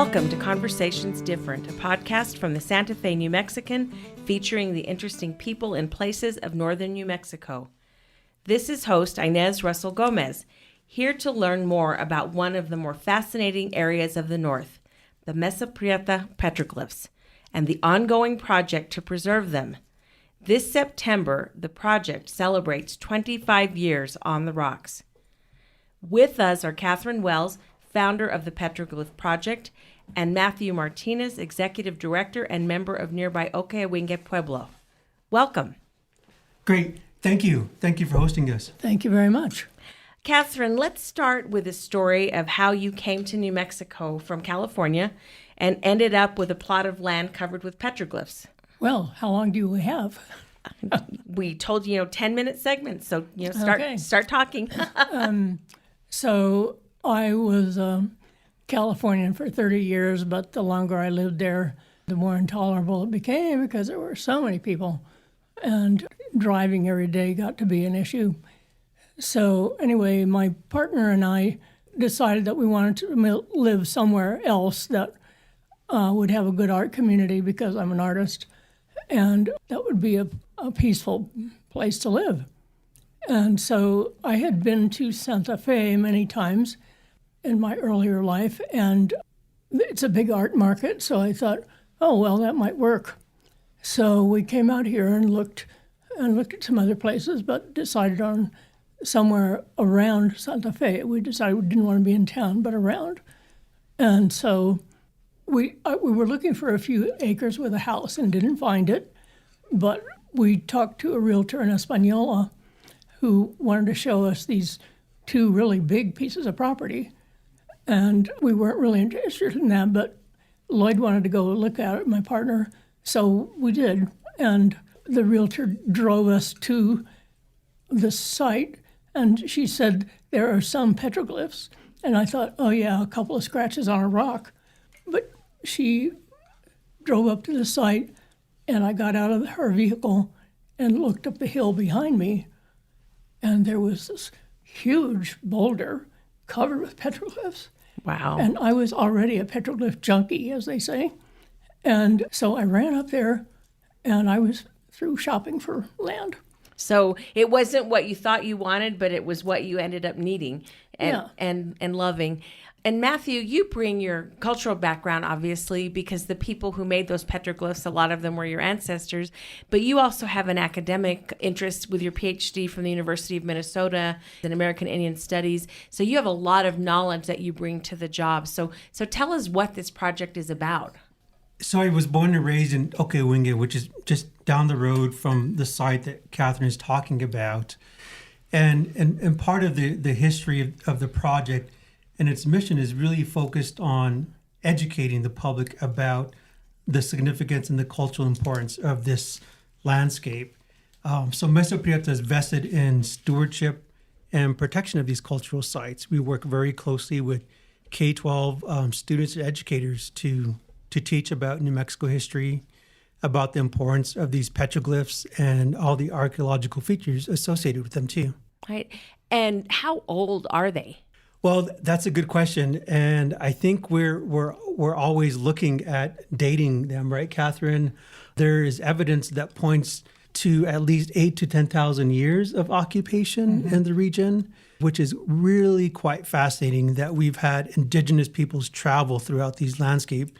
Welcome to Conversations Different, a podcast from the Santa Fe New Mexican featuring the interesting people and places of northern New Mexico. This is host Inez Russell Gomez, here to learn more about one of the more fascinating areas of the north, the Mesa Prieta Petroglyphs, and the ongoing project to preserve them. This September, the project celebrates 25 years on the rocks. With us are Catherine Wells, founder of the Petroglyph Project, and Matthew Martinez, executive director and member of nearby Ocahuingue Pueblo. Welcome. Great. Thank you. Thank you for hosting us. Thank you very much. Catherine, let's start with a story of how you came to New Mexico from California and ended up with a plot of land covered with petroglyphs. Well, how long do we have? We told you, 10-minute segments, so start talking. So I was Californian for 30 years, but the longer I lived there, the more intolerable it became because there were so many people, and driving every day got to be an issue. So anyway, my partner and I decided that we wanted to live somewhere else that would have a good art community because I'm an artist, and that would be a peaceful place to live. And so I had been to Santa Fe many times in my earlier life, and it's a big art market, so I thought, oh, well, that might work. So we came out here and looked at some other places, but decided on somewhere around Santa Fe. We decided we didn't want to be in town, but around. And so we were looking for a few acres with a house and didn't find it, but we talked to a realtor in Española who wanted to show us these two really big pieces of property. And we weren't really interested in that, but Lloyd wanted to go look at it, my partner, so we did. And the realtor drove us to the site, and she said, there are some petroglyphs. And I thought, oh yeah, a couple of scratches on a rock. But she drove up to the site, and I got out of her vehicle and looked up the hill behind me, and there was this huge boulder covered with petroglyphs. Wow. And I was already a petroglyph junkie, as they say. And so I ran up there, and I was through shopping for land. So it wasn't what you thought you wanted, but it was what you ended up needing and loving. And Matthew, you bring your cultural background, obviously, because the people who made those petroglyphs, a lot of them were your ancestors. But you also have an academic interest with your PhD from the University of Minnesota in American Indian Studies. So you have a lot of knowledge that you bring to the job. So tell us what this project is about. So I was born and raised in Ocahuingue, which is just down the road from the site that Catherine is talking about. And part of the history of the project and its mission is really focused on educating the public about the significance and the cultural importance of this landscape. So Mesa Prieta is vested in stewardship and protection of these cultural sites. We work very closely with K-12 students and educators to teach about New Mexico history, about the importance of these petroglyphs and all the archaeological features associated with them too. Right. And how old are they? Well, that's a good question, and I think we're always looking at dating them, right, Catherine? There is evidence that points to at least 8,000 to 10,000 years of occupation in the region, which is really quite fascinating that we've had indigenous peoples travel throughout these landscapes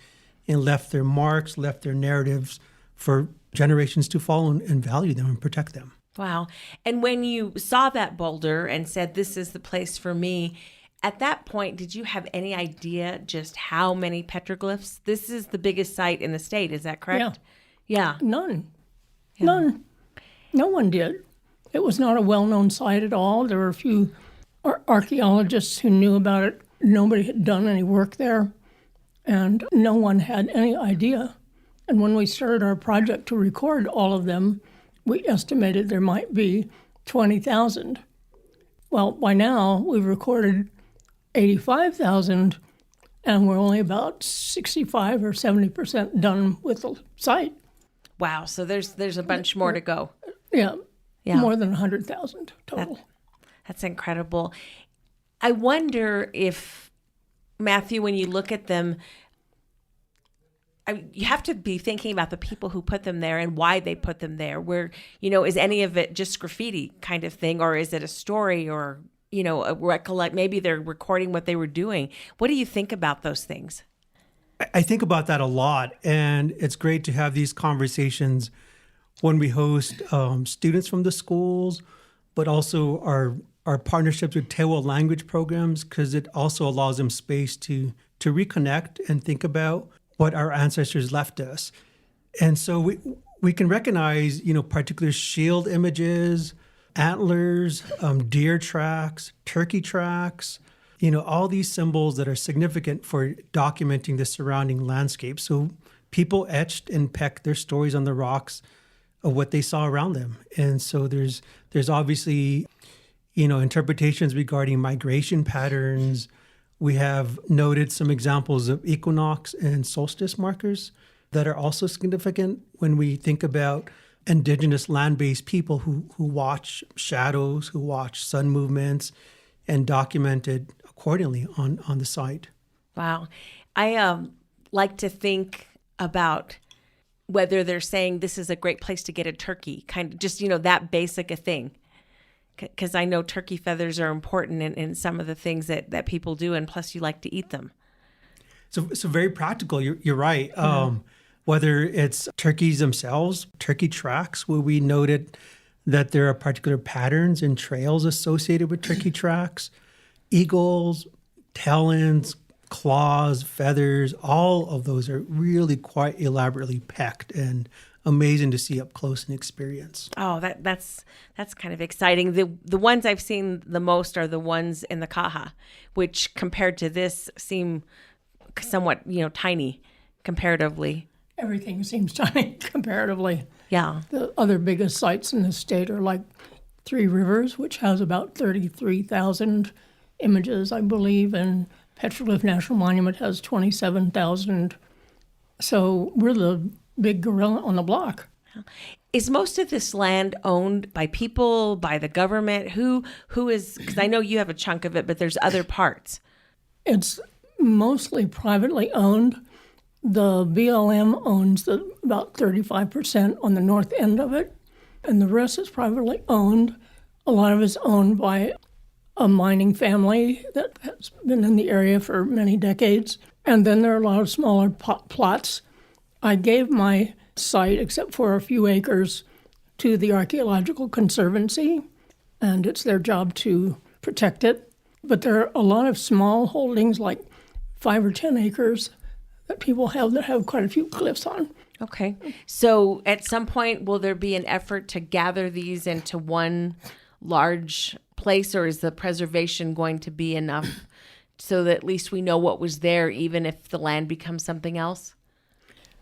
and left their marks, left their narratives for generations to follow and value them and protect them. Wow. And when you saw that boulder and said, this is the place for me, at that point, did you have any idea just how many petroglyphs? This is the biggest site in the state, is that correct? Yeah. None. Yeah. None. No one did. It was not a well-known site at all. There were a few archaeologists who knew about it. Nobody had done any work there, and no one had any idea. And when we started our project to record all of them, we estimated there might be 20,000. Well, by now, we've recorded 85,000, and we're only about 65 or 70% done with the site. Wow, so there's a bunch more to go. Yeah. More than 100,000 total. That's incredible. I wonder if, Matthew, when you look at them, you have to be thinking about the people who put them there and why they put them there. Where, is any of it just graffiti kind of thing, or is it a story, or, a recollect? Maybe they're recording what they were doing. What do you think about those things? I think about that a lot, and it's great to have these conversations when we host students from the schools, but also our partnerships with Tewa language programs, because it also allows them space to reconnect and think about what our ancestors left us. And so we can recognize, particular shield images, antlers, deer tracks, turkey tracks, all these symbols that are significant for documenting the surrounding landscape. So people etched and pecked their stories on the rocks of what they saw around them. And so there's obviously, interpretations regarding migration patterns. We have noted some examples of equinox and solstice markers that are also significant when we think about indigenous land-based people who watch shadows, who watch sun movements, and documented accordingly on the site. Wow. I like to think about whether they're saying this is a great place to get a turkey, kind of just, that basic a thing. Because I know turkey feathers are important in some of the things that people do, and plus you like to eat them. So very practical. You're right. Whether it's turkeys themselves, turkey tracks, where we noted that there are particular patterns and trails associated with turkey tracks, eagles, talons, claws, feathers, all of those are really quite elaborately pecked and amazing to see up close and experience. Oh, that's kind of exciting. The ones I've seen the most are the ones in the Kaha, which compared to this seem somewhat, tiny comparatively. Everything seems tiny comparatively. Yeah. The other biggest sites in the state are like Three Rivers, which has about 33,000 images, I believe, and Petroglyph National Monument has 27,000. So we're the big gorilla on the block. Is most of this land owned by people, by the government? Who is, because I know you have a chunk of it, but there's other parts. It's mostly privately owned. The BLM owns about 35% on the north end of it, and the rest is privately owned. A lot of it's owned by a mining family that has been in the area for many decades. And then there are a lot of smaller plots. I gave my site, except for a few acres, to the Archaeological Conservancy, and it's their job to protect it. But there are a lot of small holdings, like 5 or 10 acres, that people have that have quite a few cliffs on. Okay. So at some point, will there be an effort to gather these into one large place, or is the preservation going to be enough so that at least we know what was there, even if the land becomes something else?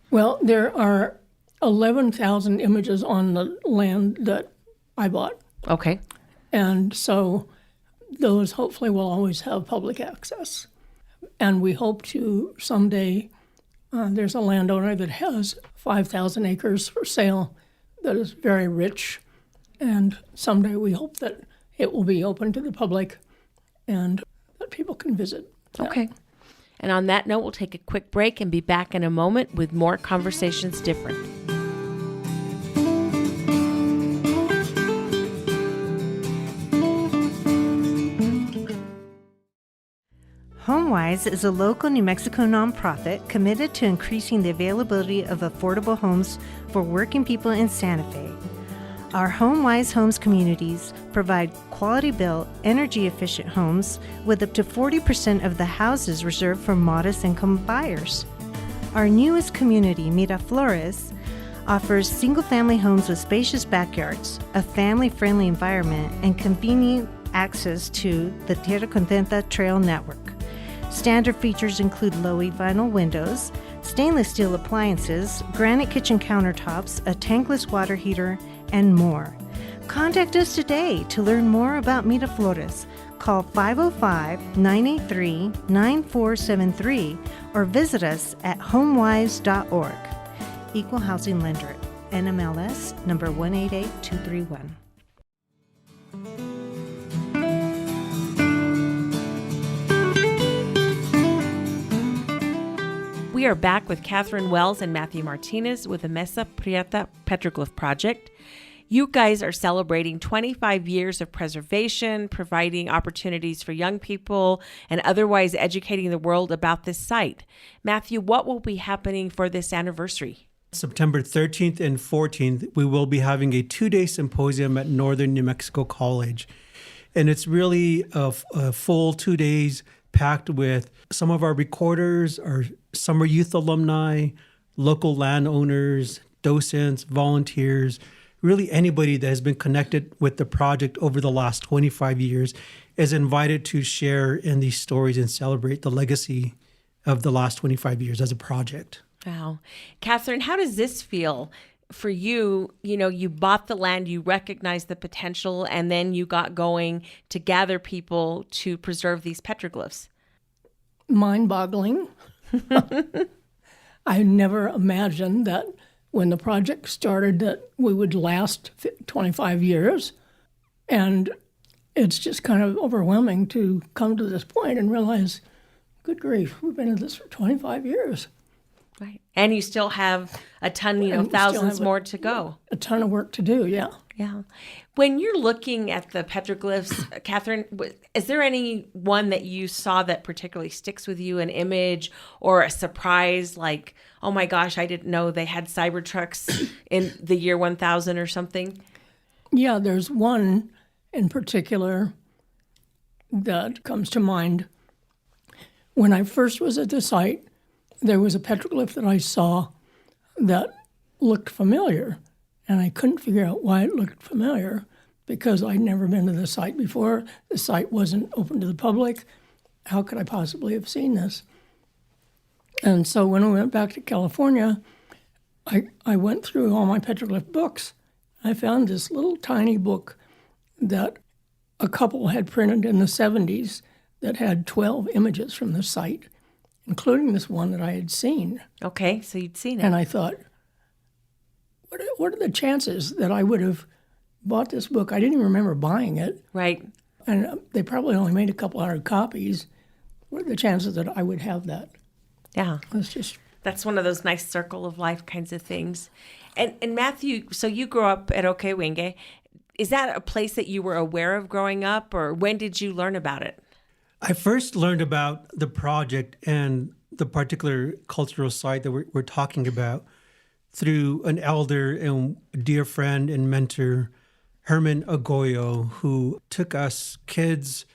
Well, there are 11,000 images on the land that I bought. Okay. And so those hopefully will always have public access. And we hope to someday, there's a landowner that has 5,000 acres for sale that is very rich. And someday we hope that it will be open to the public and that people can visit. Okay. And on that note, we'll take a quick break and be back in a moment with more Conversations Different. HomeWise is a local New Mexico nonprofit committed to increasing the availability of affordable homes for working people in Santa Fe. Our HomeWise Homes communities provide quality-built, energy-efficient homes with up to 40% of the houses reserved for modest-income buyers. Our newest community, Miraflores, offers single-family homes with spacious backyards, a family-friendly environment, and convenient access to the Tierra Contenta Trail Network. Standard features include low-E vinyl windows, stainless steel appliances, granite kitchen countertops, a tankless water heater, and more. Contact us today to learn more about Miraflores. Call 505-983-9473 or visit us at homewise.org. Equal Housing Lender, NMLS number 188231. We are back with Catherine Wells and Matthew Martinez with the Mesa Prieta Petroglyph Project. You guys are celebrating 25 years of preservation, providing opportunities for young people, and otherwise educating the world about this site. Matthew, what will be happening for this anniversary? September 13th and 14th, we will be having a 2-day symposium at Northern New Mexico College. And it's really a full 2 days packed with some of our recorders, our summer youth alumni, local landowners, docents, volunteers, really anybody that has been connected with the project over the last 25 years is invited to share in these stories and celebrate the legacy of the last 25 years as a project. Wow. Catherine, how does this feel for you? You know, you bought the land, you recognized the potential, and then you got going to gather people to preserve these petroglyphs. Mind-boggling. I never imagined that when the project started that we would last 25 years. And it's just kind of overwhelming to come to this point and realize, good grief, we've been at this for 25 years. Right. And you still have a ton, thousands more to go. A ton of work to do, yeah. Yeah. When you're looking at the petroglyphs, Catherine, is there any one that you saw that particularly sticks with you, an image or a surprise like, oh my gosh, I didn't know they had Cybertrucks in the year 1000 or something? Yeah, there's one in particular that comes to mind. When I first was at the site, there was a petroglyph that I saw that looked familiar. And I couldn't figure out why it looked familiar because I'd never been to the site before. The site wasn't open to the public. How could I possibly have seen this? And so when I went back to California, I went through all my petroglyph books. I found this little tiny book that a couple had printed in the 70s that had 12 images from the site, including this one that I had seen. Okay, so you'd seen it. And I thought, what are the chances that I would have bought this book? I didn't even remember buying it. Right. And they probably only made a couple hundred copies. What are the chances that I would have that? Yeah. That's one of those nice circle of life kinds of things. And Matthew, so you grew up at Okewinge. Is that a place that you were aware of growing up, or when did you learn about it? I first learned about the project and the particular cultural site that we're talking about through an elder and dear friend and mentor, Herman Agoyo, who took us kids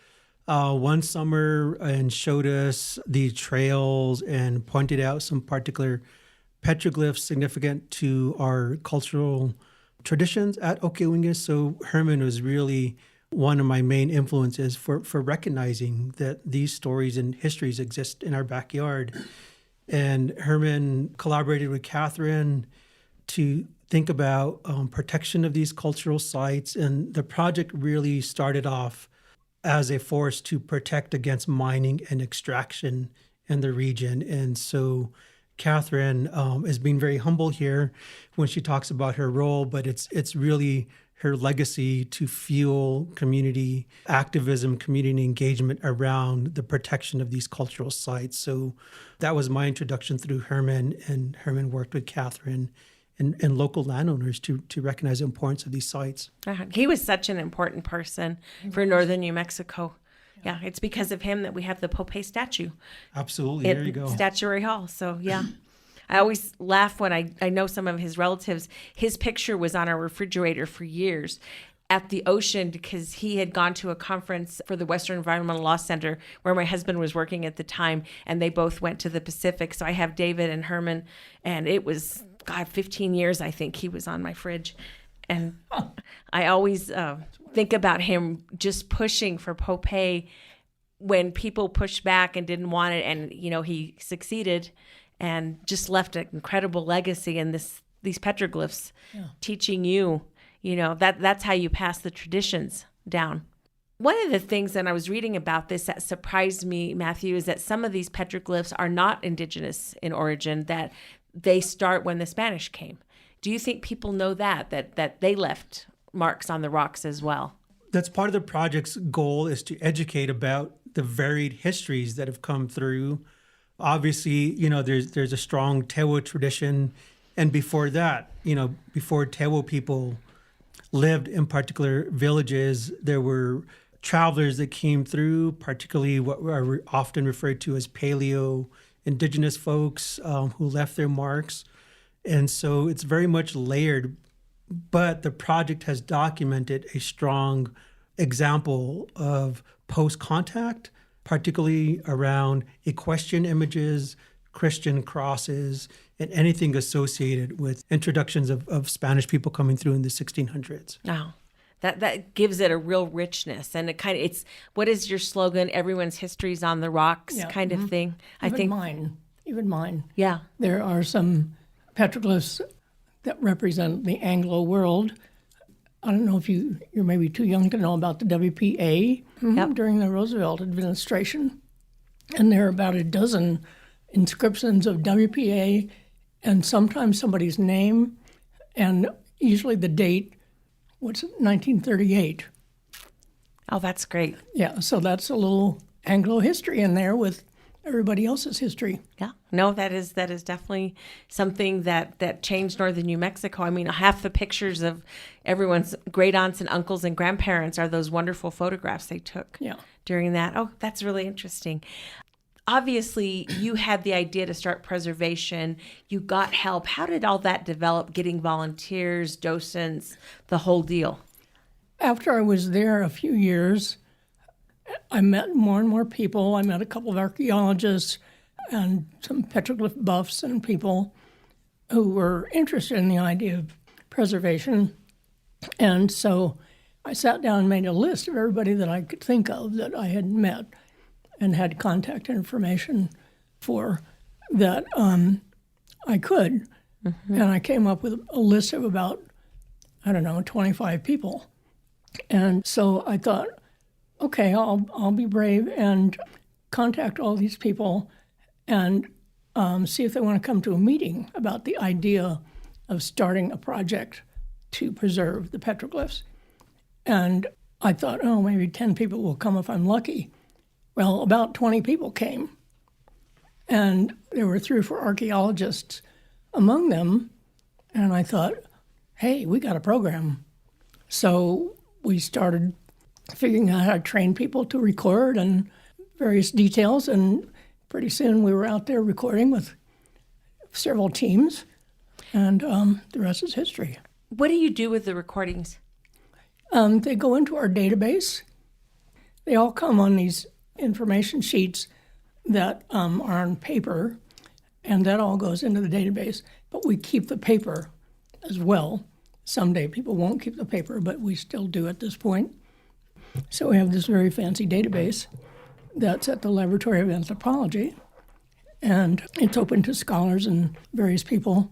one summer and showed us the trails and pointed out some particular petroglyphs significant to our cultural traditions at Okewinge. So Herman was really one of my main influences for recognizing that these stories and histories exist in our backyard. And Herman collaborated with Catherine to think about protection of these cultural sites. And the project really started off as a force to protect against mining and extraction in the region. And so Catherine is being very humble here when she talks about her role, but it's really her legacy to fuel community activism, community engagement around the protection of these cultural sites. So that was my introduction through Herman, and Herman worked with Catherine and local landowners to recognize the importance of these sites. He was such an important person for northern New Mexico. Yeah, it's because of him that we have the Popeye statue. Absolutely, there you go. Statuary Hall, so yeah. I always laugh when I know some of his relatives. His picture was on our refrigerator for years at the ocean because he had gone to a conference for the Western Environmental Law Center where my husband was working at the time, and they both went to the Pacific. So I have David and Herman, and it was, 15 years, I think, he was on my fridge. And I always think about him just pushing for Popeye when people pushed back and didn't want it, and, he succeeded and just left an incredible legacy in these petroglyphs, teaching you, that's how you pass the traditions down. One of the things that I was reading about this that surprised me, Matthew, is that some of these petroglyphs are not indigenous in origin, that they start when the Spanish came. Do you think people know that they left marks on the rocks as well? That's part of the project's goal, is to educate about the varied histories that have come through Obviously, there's a strong Tewa tradition. And before that, before Tewa people lived in particular villages, there were travelers that came through, particularly what are often referred to as paleo indigenous folks who left their marks. And so it's very much layered, but the project has documented a strong example of post-contact, particularly around equestrian images, Christian crosses, and anything associated with introductions of Spanish people coming through in the 1600s. Wow. That gives it a real richness, and it's what is your slogan? Everyone's history's on the rocks, kind of thing. Even mine. Yeah. There are some petroglyphs that represent the Anglo world. I don't know if you're maybe too young to know about the WPA during the Roosevelt administration, and there are about a dozen inscriptions of WPA, and sometimes somebody's name, and usually the date. 1938. Oh, that's great. Yeah, so that's a little Anglo history in there with everybody else's history. Yeah, no, that is definitely something that changed northern New Mexico. I mean, half the pictures of everyone's great aunts and uncles and grandparents are those wonderful photographs they took during that. Oh, that's really interesting. Obviously, you had the idea to start preservation. You got help. How did all that develop, getting volunteers, docents, the whole deal? After I was there a few years, I met more and more people. I met a couple of archaeologists and some petroglyph buffs and people who were interested in the idea of preservation. And so I sat down and made a list of everybody that I could think of that I had met and had contact information for that I could. And I came up with a list of about, 25 people. And so I thought, okay, I'll be brave and contact all these people and see if they want to come to a meeting about the idea of starting a project to preserve the petroglyphs. And I thought, maybe 10 people will come if I'm lucky. Well, about 20 people came, and there were 3 or 4 archaeologists among them, and I thought, hey, we got a program. So we started figuring out how to train people to record and various details, and pretty soon we were out there recording with several teams, and the rest is history. What do you do with the recordings? They go into our database. They all come on these information sheets that are on paper, and that all goes into the database. But we keep the paper as well. Someday people won't keep the paper, but we still do at this point. So we have this very fancy database that's at the Laboratory of Anthropology, and it's open to scholars and various people,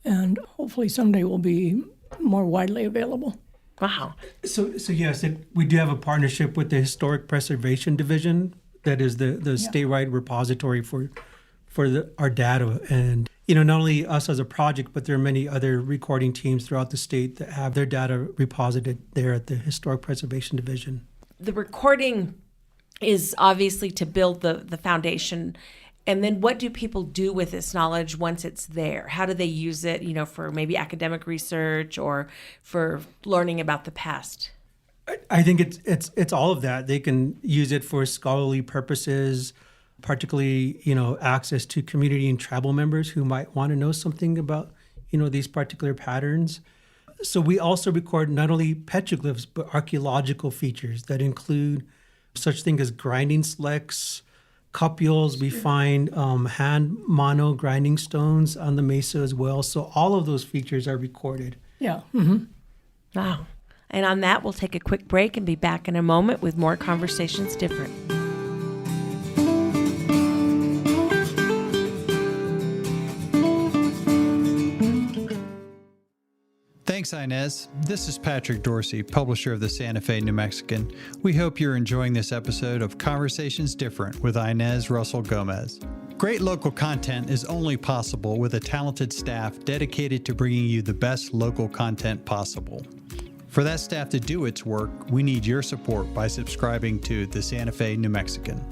and hopefully someday will be more widely available. Wow. So yes, we do have a partnership with the Historic Preservation Division, that is the statewide repository for our data. And, not only us as a project, but there are many other recording teams throughout the state that have their data reposited there at the Historic Preservation Division. The recording is obviously to build the foundation. And then what do people do with this knowledge once it's there? How do they use it, for maybe academic research or for learning about the past? I think it's all of that. They can use it for scholarly purposes, particularly, access to community and tribal members who might want to know something about, these particular patterns. So we also record not only petroglyphs, but archaeological features that include such things as grinding slecks, cupules. We find hand mono grinding stones on the mesa as well. So all of those features are recorded. Yeah. Mm-hmm. Wow. And on that, we'll take a quick break and be back in a moment with more Conversations Different. Thanks, Inez. This is Patrick Dorsey, publisher of the Santa Fe New Mexican. We hope you're enjoying this episode of Conversations Different with Inez Russell Gomez. Great local content is only possible with a talented staff dedicated to bringing you the best local content possible. For that staff to do its work, we need your support by subscribing to the Santa Fe New Mexican.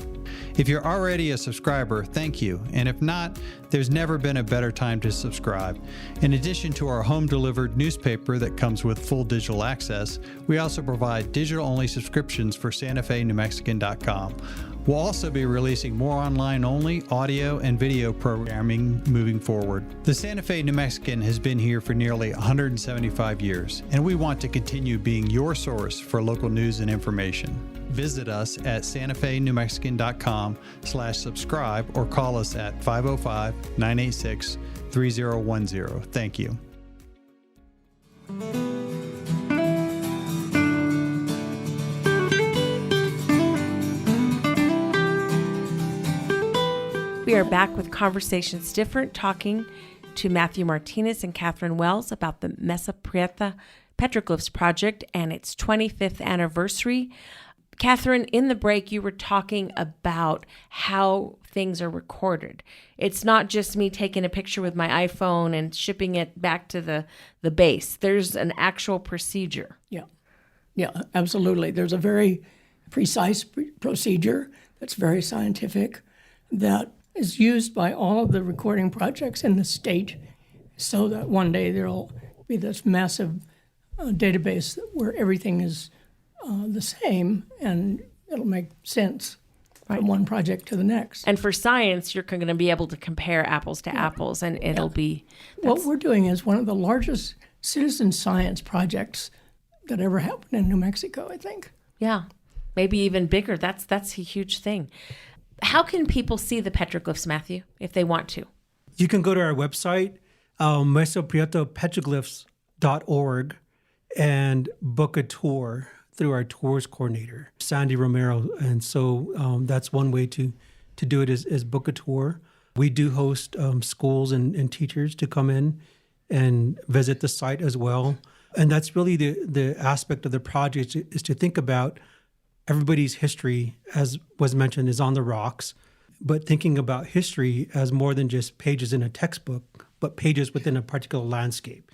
If you're already a subscriber, thank you. And if not, there's never been a better time to subscribe. In addition to our home-delivered newspaper that comes with full digital access, we also provide digital-only subscriptions for SantaFeNewMexican.com. We'll also be releasing more online-only audio and video programming moving forward. The Santa Fe New Mexican has been here for nearly 175 years, and we want to continue being your source for local news and information. Visit us at SantaFeNewMexican.com/subscribe or call us at 505-986-3010. Thank you. We are back with Conversations Different, talking to Matthew Martinez and Catherine Wells about the Mesa Prieta Petroglyph Project and its 25th anniversary. Catherine, in the break, you were talking about how things are recorded. It's not just me taking a picture with my iPhone and shipping it back to the base. There's an actual procedure. Yeah, absolutely. There's a very precise procedure that's very scientific that is used by all of the recording projects in the state so that one day there'll be this massive database where everything is the same and it'll make sense from one project to the next. And for science, you're going to be able to compare apples to apples, and it'll be... What we're doing is one of the largest citizen science projects that ever happened in New Mexico, I think. Yeah, maybe even bigger. That's a huge thing. How can people see the petroglyphs, Matthew, if they want to? You can go to our website, Mesa Prieta Petroglyphs.org, and book a tour through our tours coordinator, Sandy Romero. And so that's one way to do it is book a tour. We do host schools and teachers to come in and visit the site as well. And that's really the aspect of the project is to think about everybody's history, as was mentioned, is on the rocks, but thinking about history as more than just pages in a textbook, but pages within a particular landscape.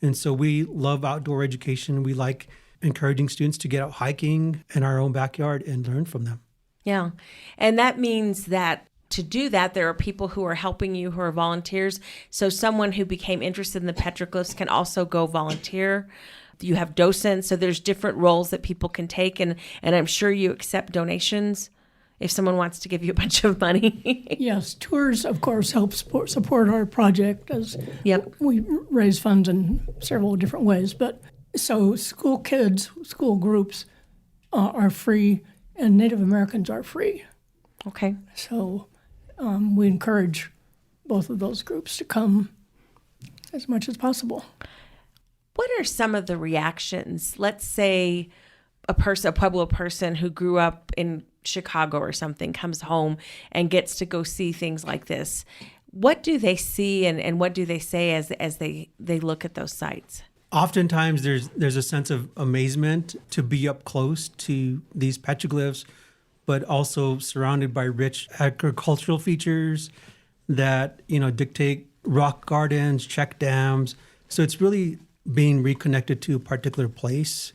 And so we love outdoor education. We like encouraging students to get out hiking in our own backyard and learn from them. Yeah. And that means that to do that, there are people who are helping you who are volunteers. So someone who became interested in the petroglyphs can also go volunteer. You have docents, so there's different roles that people can take, and I'm sure you accept donations if someone wants to give you a bunch of money. Yes, tours, of course, help support our project as we raise funds in several different ways. But so school kids, school groups are free, and Native Americans are free. Okay. So we encourage both of those groups to come as much as possible. What are some of the reactions? Let's say a Pueblo person who grew up in Chicago or something comes home and gets to go see things like this. What do they see and what do they say as they look at those sites? Oftentimes there's a sense of amazement to be up close to these petroglyphs, but also surrounded by rich agricultural features that, dictate rock gardens, check dams. So it's really being reconnected to a particular place.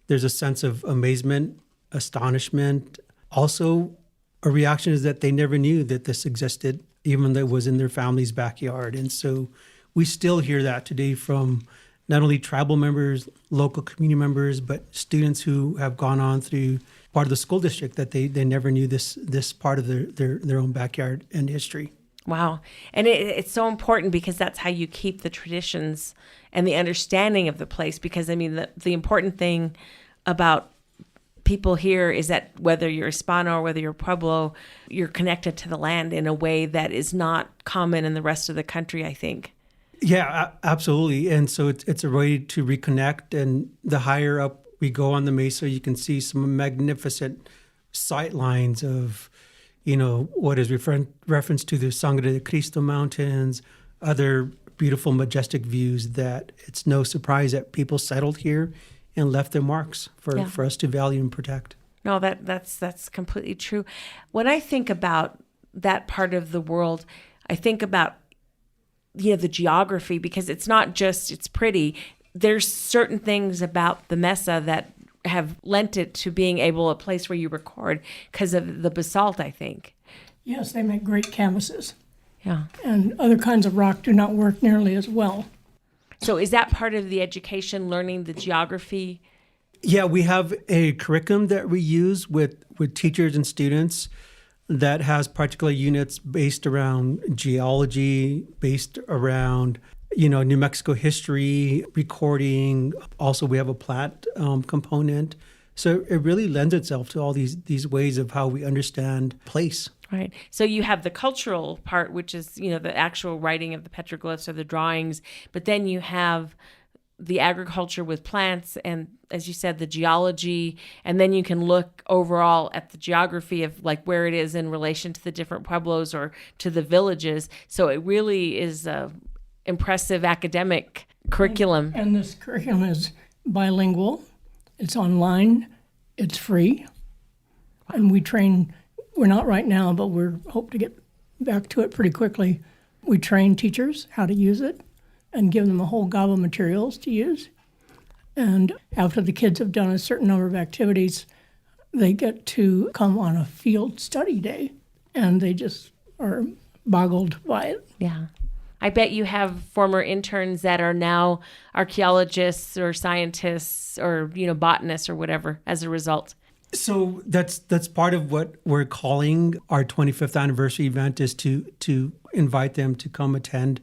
There's a sense of amazement, astonishment. Also, a reaction is that they never knew that this existed, even though it was in their family's backyard. And so we still hear that today from not only tribal members, local community members, but students who have gone on through part of the school district that they never knew this part of their own backyard and history. Wow. And it's so important because that's how you keep the traditions and the understanding of the place. Because, I mean, the important thing about people here is that whether you're Hispano or whether you're Pueblo, you're connected to the land in a way that is not common in the rest of the country, I think. Yeah, absolutely. And so it's a way to reconnect. And the higher up we go on the mesa, you can see some magnificent sight lines of what is reference to the Sangre de Cristo Mountains, other beautiful, majestic views that it's no surprise that people settled here and left their marks for us to value and protect. No, that's completely true. When I think about that part of the world, I think about the geography, because it's not just it's pretty. There's certain things about the mesa that have lent it to being a place where you record because of the basalt, I think. Yes, they make great canvases. Yeah. And other kinds of rock do not work nearly as well. So is that part of the education, learning the geography? Yeah, we have a curriculum that we use with teachers and students that has particular units based around geology, based around, New Mexico history, recording. Also, we have a plat component. So it really lends itself to all these ways of how we understand place. Right. So you have the cultural part, which is, the actual writing of the petroglyphs or the drawings, but then you have the agriculture with plants and, as you said, the geology, and then you can look overall at the geography of like where it is in relation to the different pueblos or to the villages. So it really is a impressive academic curriculum. And this curriculum is bilingual. It's online. It's free. And we train, we're not right now, but we're hope to get back to it pretty quickly. We train teachers how to use it and give them a whole gob of materials to use. And after the kids have done a certain number of activities, they get to come on a field study day, and they just are boggled by it. Yeah. I bet you have former interns that are now archaeologists or scientists or, botanists or whatever as a result. So that's part of what we're calling our 25th anniversary event, is to invite them to come attend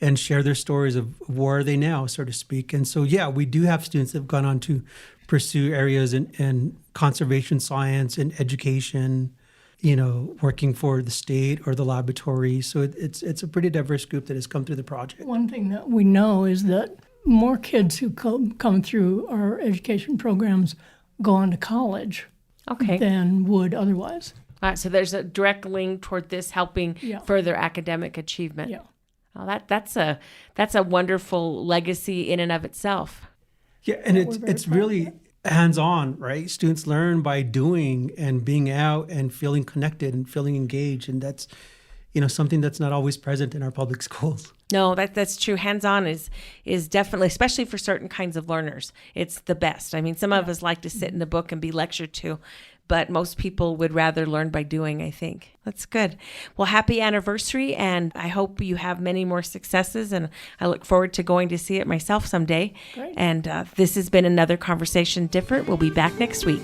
and share their stories of where are they now, so to speak. And so, yeah, we do have students that have gone on to pursue areas in conservation science and education, working for the state or the laboratory. So it's a pretty diverse group that has come through the project. One thing that we know is that more kids who come through our education programs go on to college than would otherwise. So there's a direct link toward this helping further academic achievement. Yeah. Well, that's a wonderful legacy in and of itself. Yeah, and it's really hands-on, right? Students learn by doing and being out and feeling connected and feeling engaged, and that's something that's not always present in our public schools. No, that's true. Hands-on is definitely, especially for certain kinds of learners, it's the best. I mean, some of us like to sit in the book and be lectured to, but most people would rather learn by doing, I think. That's good. Well, happy anniversary, and I hope you have many more successes, and I look forward to going to see it myself someday. Great. And this has been another Conversation Different. We'll be back next week.